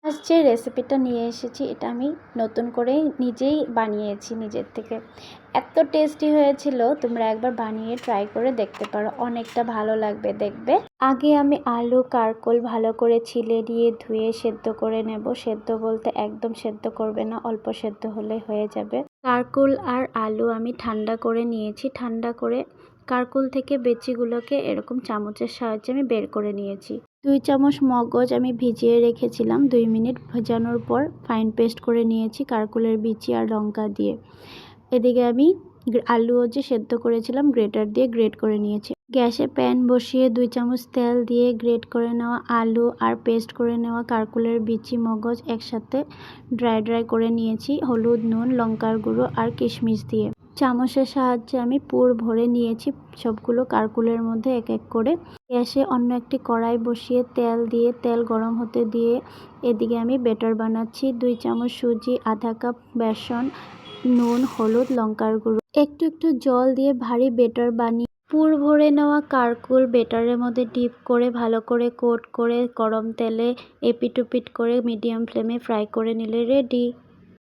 আজ যে রেসিপিটা নিয়ে এসেছি এটা আমি নতুন করে নিজেই বানিয়েছি নিজের থেকে। এত টেস্টি হয়েছিল, তোমরা একবার বানিয়ে ট্রাই করে দেখতে পারো, অনেকটা ভালো লাগবে দেখবে। আগে আমি আলু কারকোল ভালো করে ছিলে নিয়ে ধুয়ে সেদ্ধ করে নেব। সেদ্ধ বলতে একদম সেদ্ধ করবে না, অল্প সেদ্ধ হলে হয়ে যাবে। কারকোল আর আলু আমি ঠান্ডা করে নিয়েছি। ঠান্ডা করে কারকোল থেকে বেচিগুলোকে এরকম চামচের সাহায্যে আমি বের করে নিয়েছি। 2 চামচ মগজ আমি ভিজিয়ে রেখেছিলাম, 2 মিনিট ভেজানোর পর ফাইন পেস্ট করে নিয়েছি কারকোলের বিচি আর লঙ্কা দিয়ে। এদিকে আমি আলুও যে সেদ্ধ করেছিলাম গ্রেটার দিয়ে গ্রেট করে নিয়েছি। গ্যাসে প্যান বসিয়ে 2 চামচ তেল দিয়ে গ্রেট করে নেওয়া আলু আর পেস্ট করে নেওয়া কারকোলের বিচি মগজ একসাথে ড্রাই করে নিয়েছি হলুদ, নুন, লঙ্কার গুঁড়ো আর কিশমিশ দিয়ে। চামচের সাহায্যে আমি পুর ভরে নিয়েছি সবগুলো কারকোলের মধ্যে এক এক করে। গ্যাসে অন্য একটি কড়াই বসিয়ে তেল দিয়ে তেল গরম হতে দিয়ে এদিকে আমি ব্যাটার বানাচ্ছি। 2 চামচ সুজি, আধা কাপ বেসন, নুন, হলুদ, লঙ্কার গুঁড়ো, একটু একটু জল দিয়ে ভারী ব্যাটার বানিয়ে পুর ভরে নেওয়া কারকোল ব্যাটারের মধ্যে ডিপ করে ভালো করে কোট করে গরম তেলে এপিট ওপিট করে মিডিয়াম ফ্লেমে ফ্রাই করে নিলে রেডি।